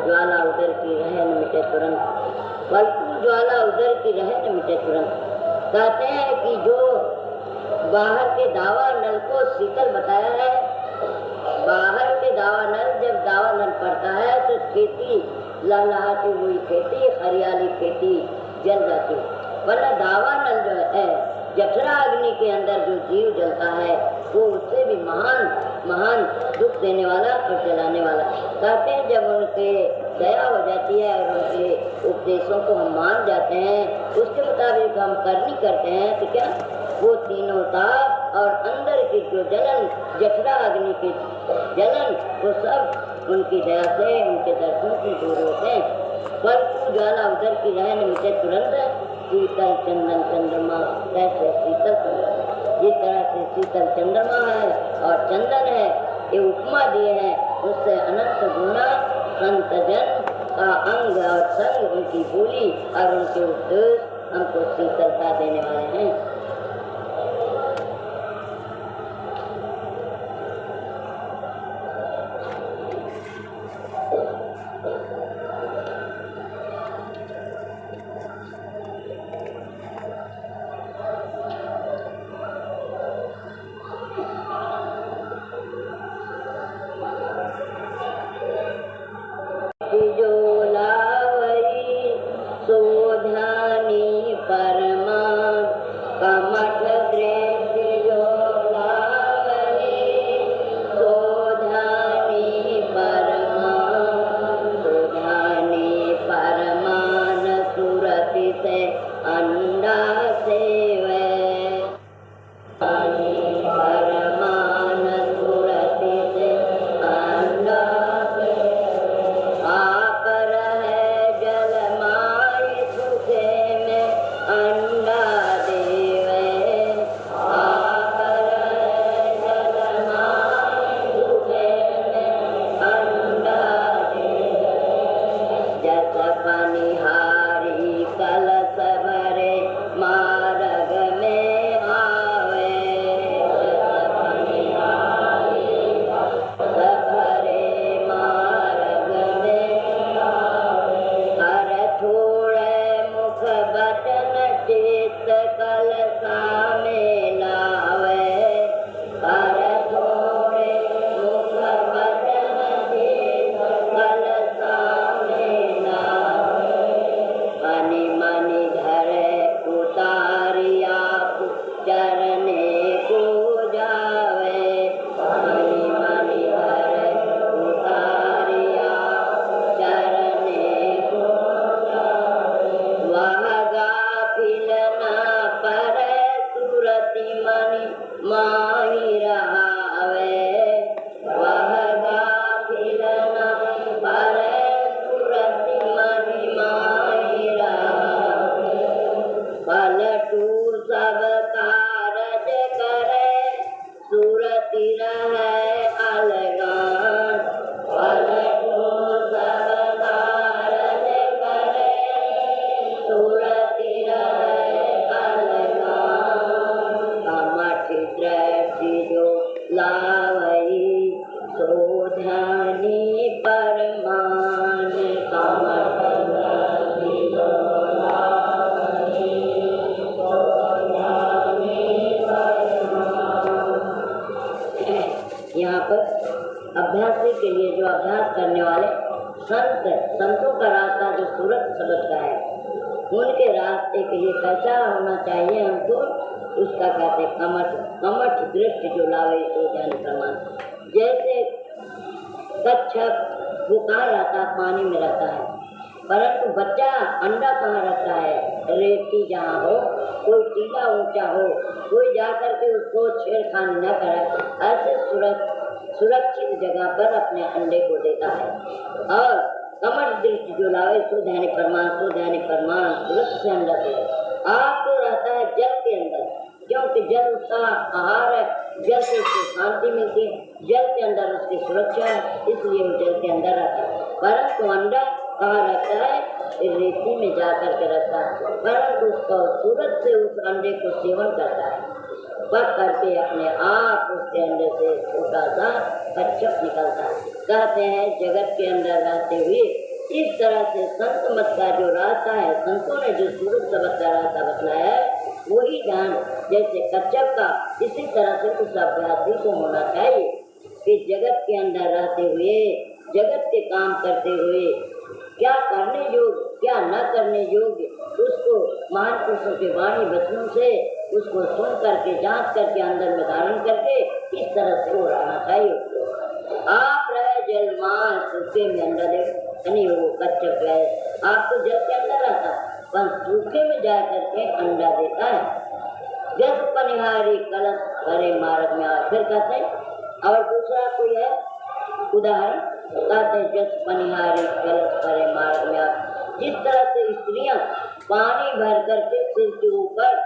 ज्वाला उधर की रहे न मिटे तुरंत, बल्कि ज्वाला उधर की रहे न मिटे तुरंत। कहते हैं कि जो बाहर के दावा नल को शीतल बताया है, बाहर के दावा नल जब दावा नल पड़ता है तो खेती लहलहाती हुई खेती, हरियाली खेती जल जाती है। वरना दावा नल जो है जठरा अग्नि के अंदर जो जीव जलता है वो उससे भी महान दुख देने वाला और जलाने वाला। कहते हैं जब उनके दया हो जाती है और उनके उपदेशों को हम मान जाते हैं, उसके मुताबिक हम करनी करते हैं, तो क्या वो तीनों ताप और अंदर की जो जलन, जठरा अग्नि की जलन, वो सब उनकी दया से उनके दर्शन से दूर होते हैं। परंतु ज्वाला उधर की रहे न मिटे तुरंत, शीतल चंदन चंद्रमा कैसे शीतल, जिस तरह से शीतल चंद्रमा है और चंदन है, ये उपमा दिए हैं, उससे अनंत गुना संत जन का अंग और संग, उनकी बोली और उनके उपदेश हमको शीतलता देने वाले हैं। यहाँ पर अभ्यासी के लिए, जो अभ्यास करने वाले संतों का रास्ता जो सूरत शब्द का है, उनके रास्ते के लिए कैसा होना चाहिए हमको, उसका कहते कमठ दृष्टि जो लावे तो ध्यान प्रमाण। जैसे कच्छप वो कहाँ रहता है, पानी में रहता है, परंतु बच्चा अंडा कहाँ रखता है, रेती जहाँ हो, कोई टीला ऊंचा हो, कोई जाकर के उसको छेड़खानी न करे, ऐसे सुरक्षित जगह पर अपने अंडे को देता है। और कमर दृष्टि जो लावे सो ध्यान प्रमाण, सो ध्यान प्रमाण सुरक्षित से अंडा दे। आपको रहता है जल के अंदर, क्योंकि जल उसका आहार है, जल से उसको शांति मिलती है, जल के अंदर उसकी सुरक्षा है, इसलिए वो जल के अंदर रहता है। परंतु अंडा कहाँ रहता है, रेती में जा करके रहता है, परंतु उसको सूरत से उस अंडे को सेवन करता है, पक करके अपने आप उसके अंदर से छोटा सा कच्छप निकलता है। कहते हैं जगत के अंदर रहते हुए इस तरह से संत मत का जो रास्ता है, संतों ने जो सूरत शब्द का रास्ता बतलाया है, वही ज्ञान जैसे कच्छप का, इसी तरह से उस अभ्यासी को होना चाहिए कि जगत के अंदर रहते हुए, जगत के काम करते हुए क्या करने योग्य क्या न करने योग्य, उसको महान पुरुषों के वाणी वचनों से उसको सुन करके जांच करके अंदर में धारण करके इस तरह से वो रहना चाहिए। आप रहे जलमान सूखे में अंडा दे, यानी वो कच्छप है, आप तो जल के अंदर रहता है पर सूखे में जा करके अंडा देता है। जस पनिहारी कलश करे मार्ग में आ, फिर कहते हैं और दूसरा कोई है उदाहरण, कहते हैं जस पनिहारी कलश करे मार्ग में आ, जिस तरह से स्त्रियां पानी भर करके सिर के ऊपर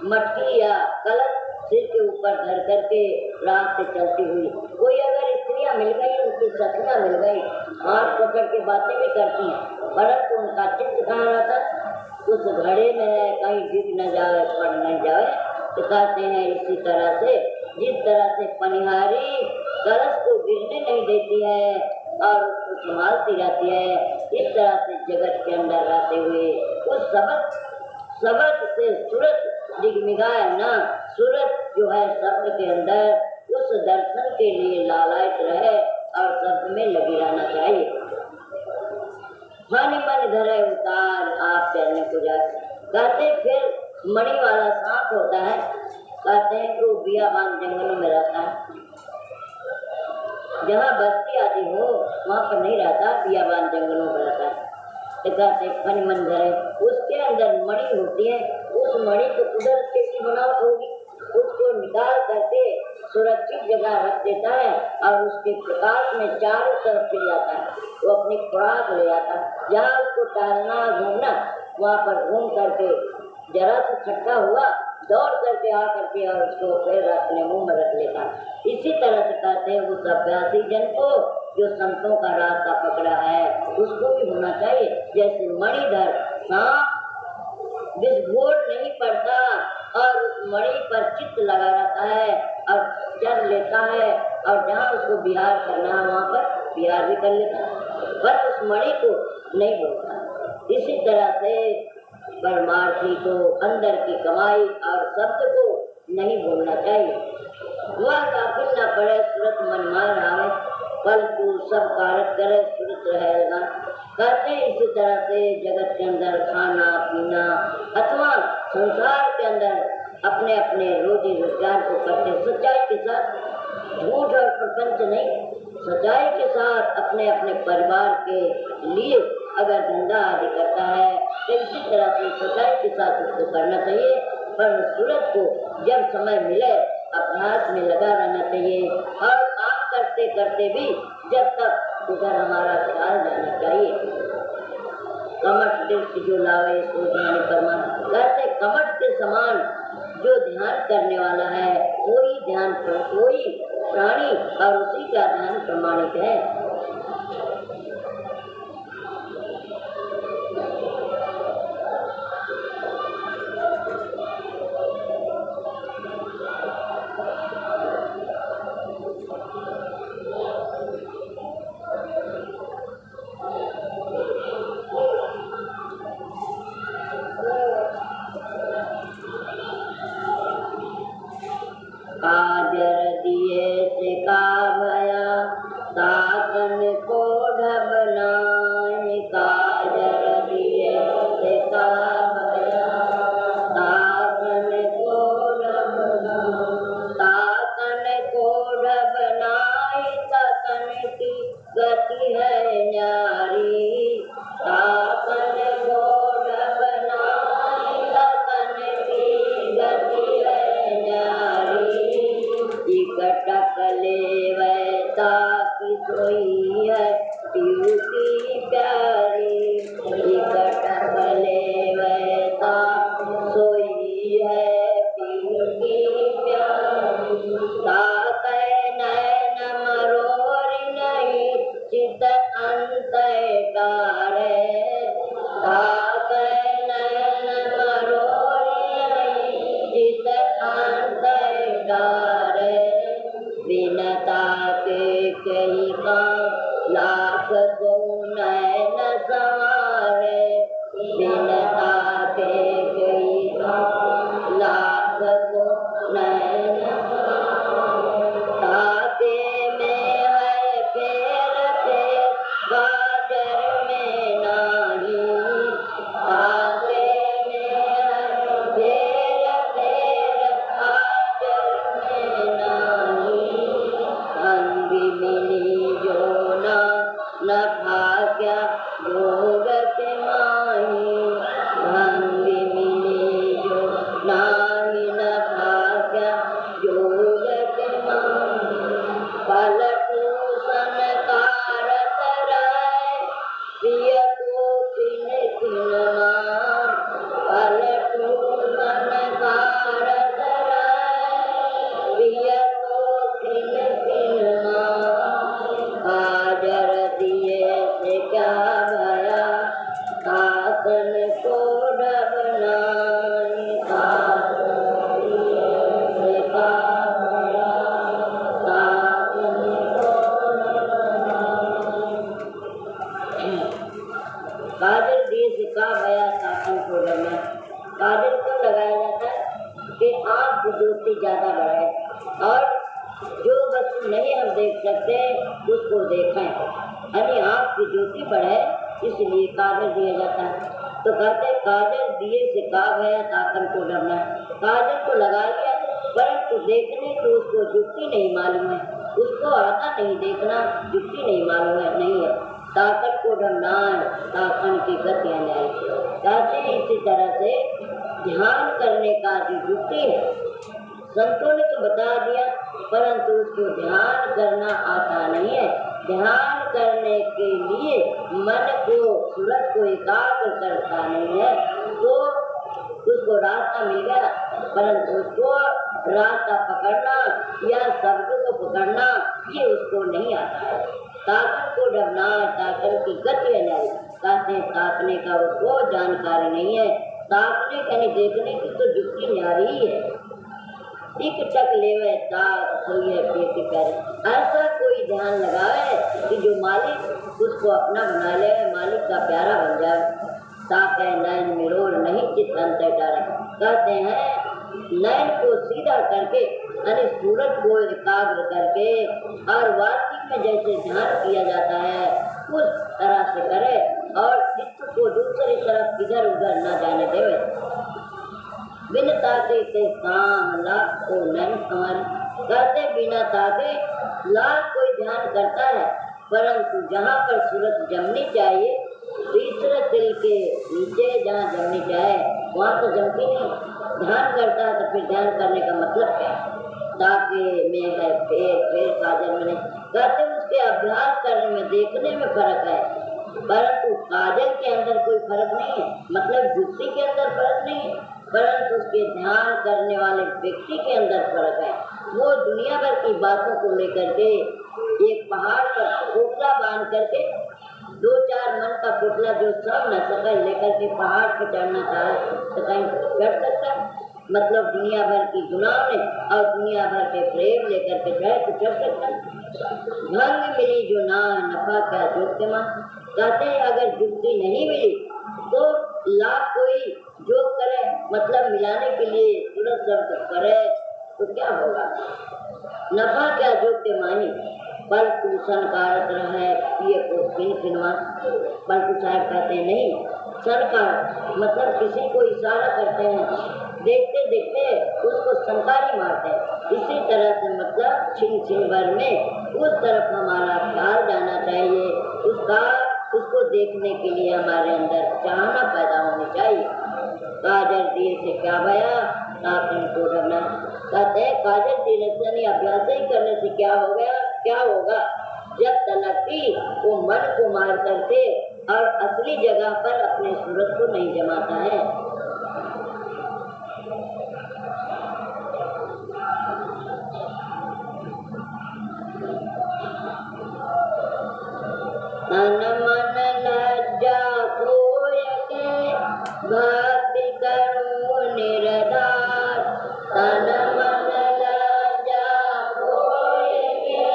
मटकी या कलश सिर के ऊपर धर करके रात से चलती हुई, कोई अगर स्त्रियां मिल गई, उनकी सखियां मिल गई, हाथ पकड़ के बातें भी करती हैं, परंतु उनका चित्त कहाँ रहता है, उस घड़े में कहीं डिग न जाए, पड़ न जाए। तो कहते हैं इसी तरह से जिस तरह से पनिहारी कलश को गिरने नहीं देती है और उसको संभालती रहती है, इस तरह से जगत के अंदर रहते हुए उस शब्द से सूरत दिगमिगाए ना, सूरत जो है शब्द के अंदर उस दर्शन के लिए लालायित रहे और शब्द में लगी रहना चाहिए। मन धरे उतार आप चलने को जाए, कहते फिर मणि वाला सांप होता है, कहते हैं कि वो बियाबान जंगलों में रहता है, जहाँ बस्ती आदि हो वहाँ पर नहीं रहता, बियाबान जंगलों में रहता है। तो कहते फन मन धरे, उसके अंदर मणि होती है, उस मणि को कुदरत की बनावट होगी, उसको निकाल करके सुरक्षित जगह रख देता है और उसके प्रकाश में चारों तरफ फिर जाता है, वो अपनी खुराक ले जाता है। जहाँ उसको टहलना घूमना, वहाँ पर घूम करके जरा सा खट्टा हुआ, दौड़ करके आ करके और उसको फिर अपने मुंह में रख लेता है। इसी तरह से कहते हैं उस अभ्यासी जन को जो संतों का रास्ता पकड़ा है, उसको भी होना चाहिए जैसे मणिधर सांप विस्फोट नहीं पड़ता और उस मणि पर चित्त लगा रहता है और चल लेता है, और जहाँ उसको विहार करना है वहाँ पर विहार भी कर लेता है, पर उस मणि को नहीं बोलता। इसी तरह से परमार्थी को अंदर की कमाई और शब्द को नहीं बोलना चाहिए। वह काफिल न पड़े सूरत मन मार आवे, फल तू सब कारक करे सूरत रहेगा। कहते हैं इसी तरह से जगत के अंदर खाना पीना अथवा संसार के अंदर अपने अपने रोजी रोजगार को करते सच्चाई के साथ, झूठ और प्रपंच नहीं, सच्चाई के साथ अपने अपने परिवार के लिए अगर धंधा आदि करता है तो इसी तरह से सच्चाई के साथ उसको करना चाहिए। पर सूरत को जब समय मिले अभ्यास में लगा रहना चाहिए और काम करते करते भी जब तक उधर हमारा ख्याल जाना चाहिए। कमठ दृष्टि जो लावे सो ध्यान प्रमाण, कहते कमठ के समान जो ध्यान करने वाला है कोई ध्यान पर कोई प्राणी और उसी का ध्यान प्रमाणित है। काजर दिए से का भया कटक ले वैसा की सोई है पीयू की प्यारी, कटक ले वैसा सोई है पीयू की प्यारी। ताकै नैन मरोरी नहीं चित अंत डारे, ताकै नैन मरोरी नहीं चित अंत डारे। बिनता के कही का लाख को नैन संवारे, बिनता के कही का लाख को नैन ताके में है फेर फेर बाजार में नाही, ताके में है फेर फेर बाजार में नाही। अंगी मिली जो न भाग्या भोग के माही, अंगी मिली जो नाही न भाग्या योग के माही। पलटू संकारत राय प्रिय को किन किन मान, पलटू संकारत राय प्रिय को किन किन मान। काजर दिए से क्या भया काकन को डबनाई, काजर दिए से क्या भया काकन को डबनाई। काजल दिए से का भया काकन को डबनाई। काजल क्यों लगाया जाता है कि आँख की ज्योति ज्यादा बढ़े और जो वस्तु नहीं हम देख सकते उसको देखें, यानी आँख की ज्योति बढ़े, इसलिए काजल दिया जाता है। तो कहते काजल दिए से का भया काकन को डरना। काजल को लगा लिया परंतु देखने की उसको युक्ति नहीं मालूम है, उसको आता नहीं देखना, युक्ति नहीं मालूम है, नहीं है। ताकन को डरना ताकन की गति है। कहते इसी तरह से ध्यान करने का जो युक्ति है संतों ने तो बता दिया परंतु उसको ध्यान करना आता नहीं है। ध्यान करने के लिए मन को सूरज को एकाग्र करता नहीं है तो उसको रास्ता मिल गया परंतु उसको रास्ता पकड़ना या शब्द को पकड़ना ये उसको नहीं आता है। ताकत को डरना ताकत की गति है नहीं, कहते ताकने का उसको जानकारी नहीं है। ताकने का नहीं देखने की तो युक्ति न्यारी है। एक टक लेवे ताक सोइए पेट कर, ऐसा कोई ध्यान लगावे कि जो मालिक उसको अपना बना ले, मालिक का प्यारा बन जाए। ताके नैन मिरोड़ नहीं चित अंतर डारे, कहते हैं नैन को सीधा करके यानी सूरज को एकाग्र करके और वास्तविक में जैसे ध्यान किया जाता है उस तरह से करे और चित्त को दूसरी तरफ इधर उधर न जाने देवे। बिन ताके के काम लाख को नैन संवारे, कहते बिना ताके लाख कोई ध्यान करता है परंतु जहाँ पर सूरज जमनी चाहिए तीसरे तिल के नीचे जहाँ जमनी चाहे वहाँ तो जमती नहीं। ध्यान करता है तो फिर ध्यान करने का मतलब क्या है? ताके में है फिर काजल में नहीं, कहते उसके अभ्यास करने में देखने में फर्क है परंतु काजल के अंदर कोई फर्क नहीं है, मतलब युक्ति के अंदर फर्क नहीं है परंतु उसके ध्यान करने वाले व्यक्ति के अंदर फर्क है। वो दुनिया भर की बातों को लेकर के एक पहाड़ पर पोटला बांध करके दो चार मन का पोटला जो सब न सके लेकर के पहाड़ पर चढ़ना चाहे तो कहीं चढ़ सकता है, मतलब दुनिया भर की गुनाह में और दुनिया भर के प्रेम लेकर के जाए तो चढ़ सकता है। भंग मिली जो ना नफा क्या जोत मान, कहते हैं अगर जुक्ति नहीं मिली तो लाख कोई जो करे मतलब मिलाने के लिए तुरंत शब्द करे तो क्या होगा? नफा क्या जोत मानी पर तुषण कारक रहे ये को किन किनवा, पर साहब कहते हैं नहीं सरकार मतलब किसी को इशारा करते हैं देखते देखते उसको संकारी मारते हैं, इसी तरह से मतलब छिन छिन भर में उस तरफ हमारा ख्याल जाना चाहिए, उसको देखने के लिए हमारे अंदर चाहना पैदा होनी चाहिए। काजल दिए से क्या भया आप इनको रखना। कहते हैं काजल दिनचर्या अभ्यास ही करने से क्या हो गया, क्या होगा? जब तलकती वो मन को मार करते और असली जगह पर अपने सूरत को नहीं जमाता है। तन मन लज्जा खोय के भक्ति करो निरधार। तन मन लज्जा खोय के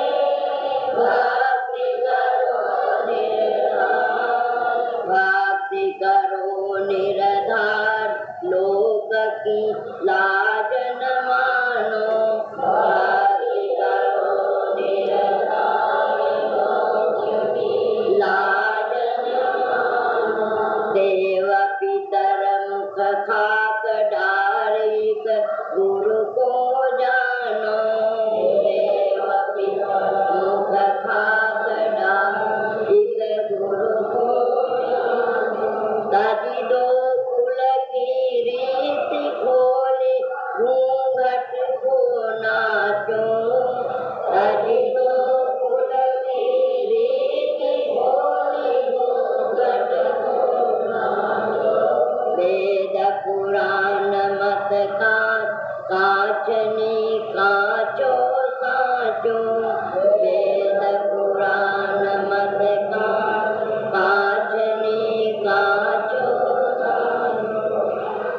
भक्ति करो निरधार। भक्ति करो निरधार लोक की लाज न मानो। भक्ति करो निरधार लोक की लाज न मानो। देव पितर मुख खाक डारिक गुरु को जानो। देव पितर मुख खाक डारिक गुरु को जानो। ताजी दो कुल की रीति खोली घूंघट को नाचो। ताजी दो कुल की रीति खोली घूंघट को नाचो। वेद पुराण मत काचनी काचो साचो। वेद पुराण मत काचनी काचो साचो।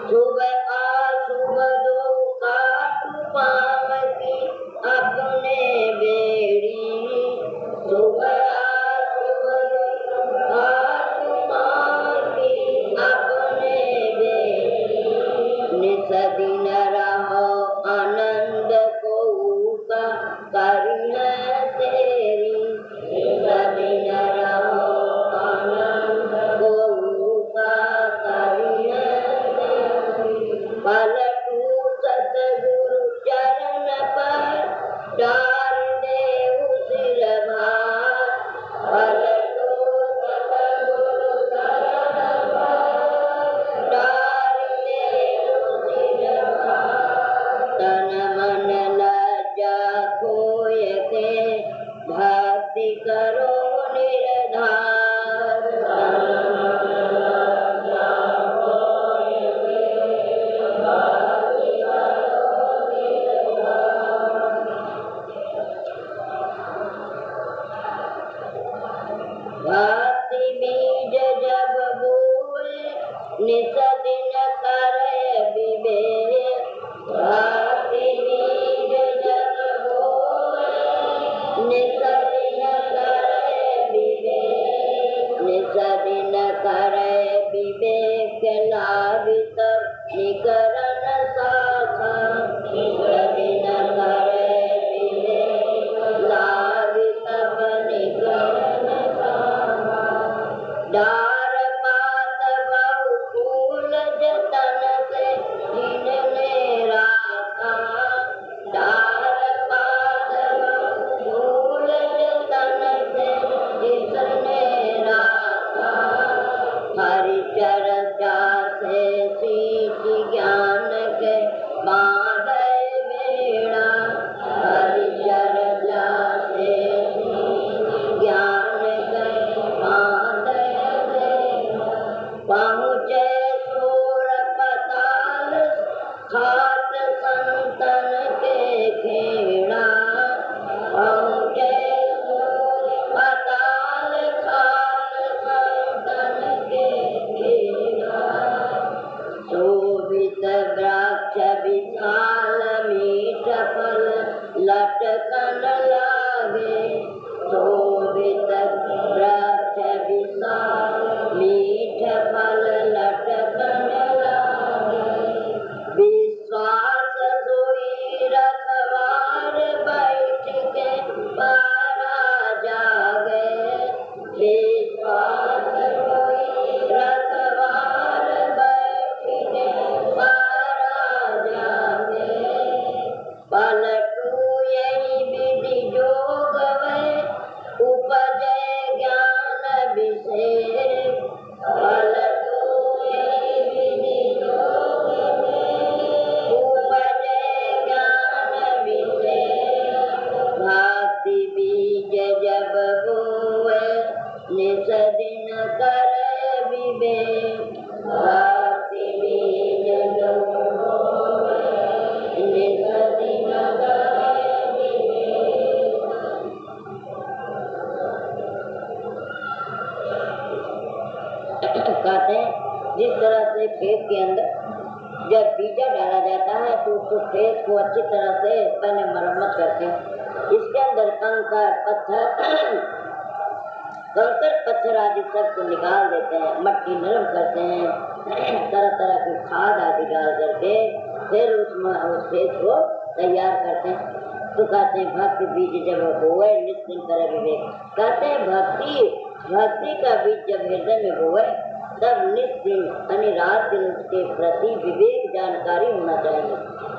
शुभ अशुभ दो काटु पावती अपने बेड़ी। शुभ अशुभ दो काटु पावती अपने बेड़ी। निस दिन रहो आनंद को करिन तेरी। निस दिन रहो आनंद को करिन तेरी। पलटू सतगुरु चरण पर डाल देहु सिर भार। पलटू सतगुरु चरण पर डाल देहु सिर भार। तन मन लज्जा खोय के भक्ति करो निरधार। तन मन लज्जा खोय के भक्ति करो निरधार। भक्ति बीज जब बोए निस दिन करे विवेक। भक्ति बीज जब बोए निस दिन करे विवेक। निस दिन करे विवेक लाभित निकरण शाखा। निस दिन करे विवेक लाभित निकरण शाखा। डार पात बहुफूल जतन से जिनने राखा। डार पात बहुफूल जिस तरह से खेत के अंदर जब बीजा डाला जाता है तो उसको खेत को अच्छी तरह से पहले मरम्मत करते हैं। इसके अंदर कंकर पत्थर आदि सबको निकाल देते हैं, मट्टी नरम करते हैं, तरह तरह की खाद आदि डाल करके फिर उस खेत को तैयार करते हैं। तो कहते हैं भक्ति बीज जब बोए निश्चिंत करे विवेक। कहते हैं भक्ति का बीज जब हृदय में बोए तब निश्चिंत यानी रात दिन के प्रति विवेक जानकारी होना चाहिए।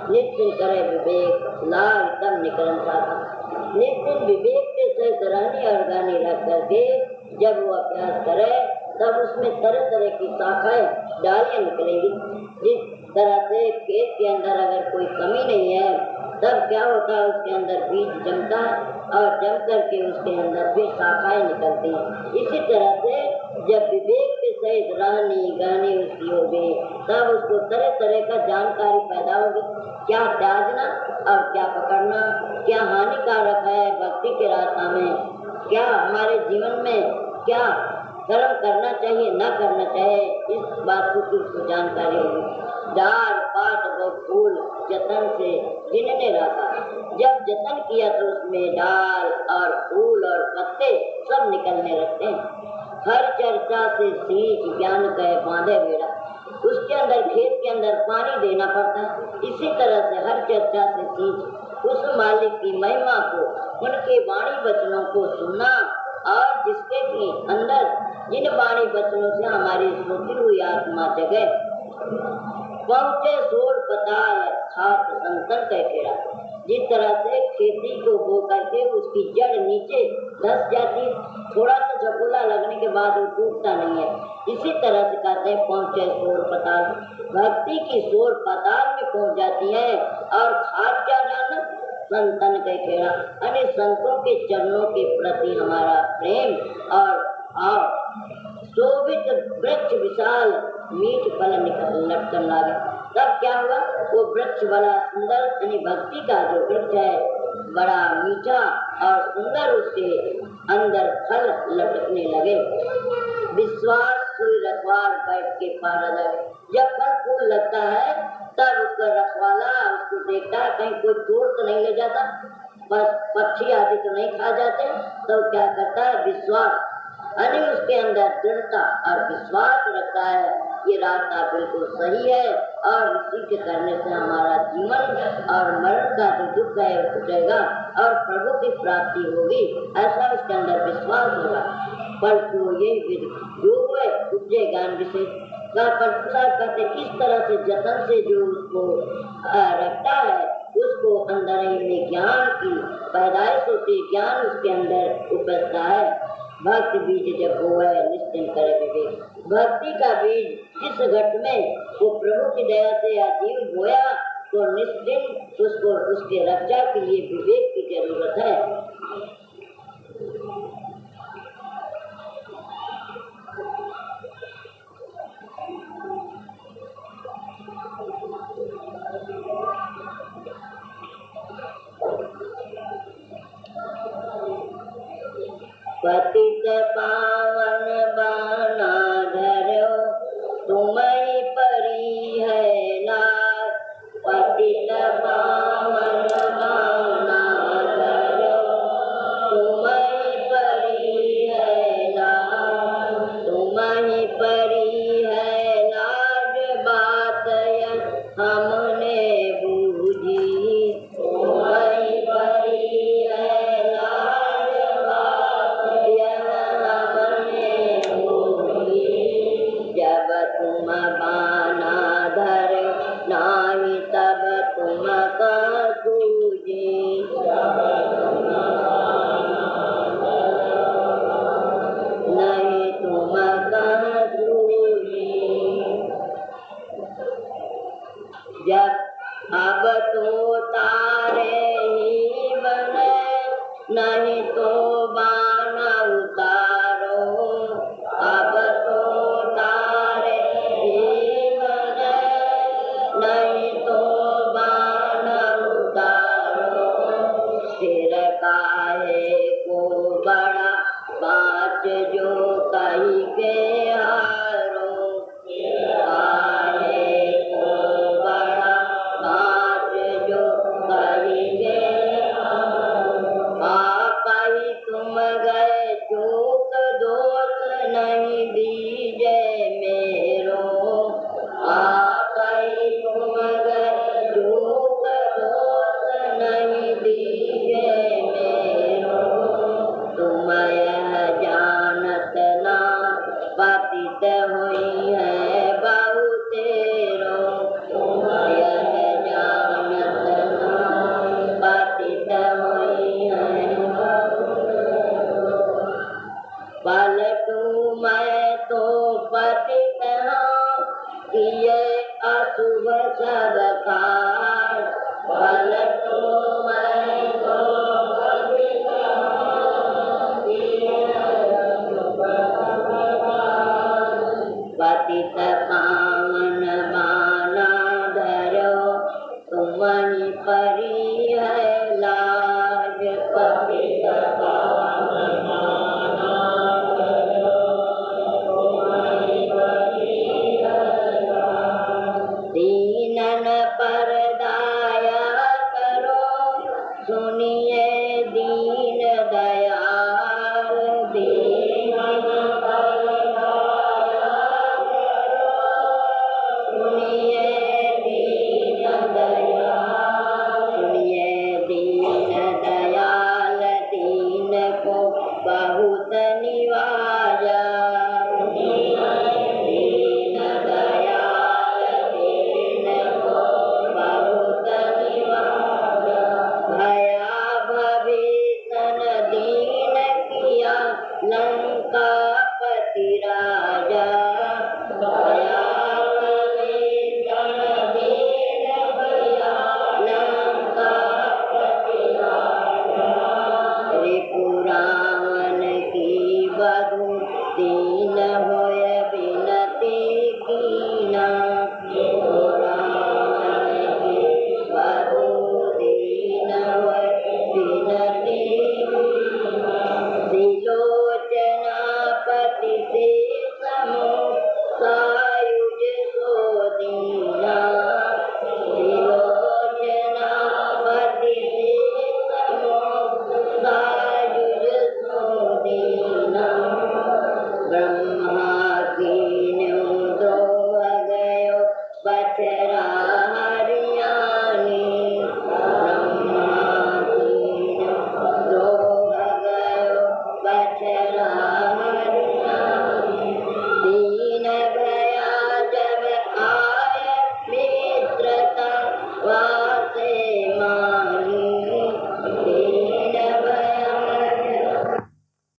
निश्चिंत करे विवेक लाल तब निकलन साधा। निश्चिंत विवेक के सहित रहनी और गानी रख करके जब वो अभ्यास करे तब उसमें तरह तरह की शाखाएं डालियां निकलेंगी। जिस तरह से खेत के अंदर अगर कोई कमी नहीं है तब क्या होता है, उसके अंदर बीज जमता है और जम करके उसके अंदर भी शाखाएं निकलती हैं। इसी तरह से जब विवेक के सहित रहनी गानी उसकी होगी तब उसको तरह तरह का जानकारी पैदा होगी। क्या त्यागना और क्या पकड़ना, क्या हानिकारक है भक्ति के रास्ता में, क्या हमारे जीवन में क्या कर्म करना चाहिए न करना चाहिए, इस बात की उसको जानकारी होगी। डाल पात व फूल जतन से गिनने रखा। जब जतन किया तो उसमें डाल और फूल और पत्ते सब निकलने लगते हैं। हर चर्चा से सींच ज्ञान कहे बांधे बेड़ा। उसके अंदर खेत के अंदर पानी देना पड़ता है। इसी तरह से हर चर्चा से सींच उस मालिक की महिमा को, उनके वाणी वचनों को सुनना और जिसके भी अंदर जिन वाणी वचनों से हमारी सोती हुई आत्मा जगे पहुँचे सोर पताल छात्र संतन कह खेड़ा। जिस तरह से खेती को बो करके उसकी जड़ नीचे धस जाती, थोड़ा सा झकोला लगने के बाद वो टूटता नहीं है, इसी तरह से कहते हैं पहुँचे सोर पताल। भक्ति की सोर पताल में पहुँच जाती है और खाद क्या डालना, संतन के खेड़ा यानी संतों के चरणों के प्रति हमारा प्रेम और भाव। शोभित वृक्ष विशाल मीठ फल लटकन लागे। तब क्या हुआ, वो वृक्ष बड़ा सुंदर यानी भक्ति का जो वृक्ष है बड़ा मीठा और सुंदर, उसके अंदर फल लटकने लगे। विश्वास कोई रखवार बैठ के पारा जाए। जब फल फूल लगता है तब उसका रखवाला उसको देखता है कहीं कोई चोर तो नहीं ले जाता, बस पक्षी आदि तो नहीं खा जाते, तो क्या करता है विश्वास यानी उसके अंदर दृढ़ता और विश्वास रखता है ये रास्ता बिल्कुल सही है और इसी के करने से हमारा जीवन और मरण का जो दुख है वो छूटेगा और प्रभु की प्राप्ति होगी, ऐसा उसके अंदर विश्वास होगा। परंतु यही विधि जो है उपजे ज्ञान विशेष का प्रसाद करते किस तरह से जतन से जो उसको रखता है उसको अंदर ही में ज्ञान की पैदाइश होती, ज्ञान उसके अंदर उपजता है। भक्ति बीज जब बोए निश्चिंत करे विवेक। भक्ति का बीज जिस घट में वो प्रभु की दया से या जीव बोया तो निश्चिंत उसको उसके रक्षा के लिए विवेक की जरूरत है। पतित पावन बाना धरो तुम्हारी परी है लाल। पतित पावन बाना धरो तुम्हारी परी है लाल। तुम्हारी परी है लाज बात हमने बूझी। तुम्हारी परी है लाज जब तुम बाना धर नाही तब तुम का सूझे। नहीं तुम का सूझे। जब अब तो तारे ही बने नहीं तो बाना उतारो। अब तो तारे ही बने नहीं तो बाना उतारो। फिर काहे को बड़ा बात जो कही के हारो। गए चूक दोष नहीं दीजे मेरो, आकई तुम गए चूक दोष नहीं दीजे मेरो, तुम यह जानत ना पतित हुई है बहु तेरो, तुम यह जानत ना पतित हुई है पलटू मैं तो पतित हूँ किए अशुभ सब कार, पलटू मैं तो पतित हूँ किए अशुभ सब कार, पतित पावन बाना धरो तुम्हारी परी है लाज, पतित पावन बाना धरो तुम्हारी परी है लाज, दीनन पर दया करो सुनिए दीन दयाल, दीनन पर दया करो सुनिए दीन दयाल, सुनिए दीन दयाल दीन को बहुत निवाजा, दीन दयाल दीन को बहुत निवाजा, भया भविष्य दीन किया लंकापति राजा, भया भविष्य दीन किया लंकापति राजा, त्रिपुरा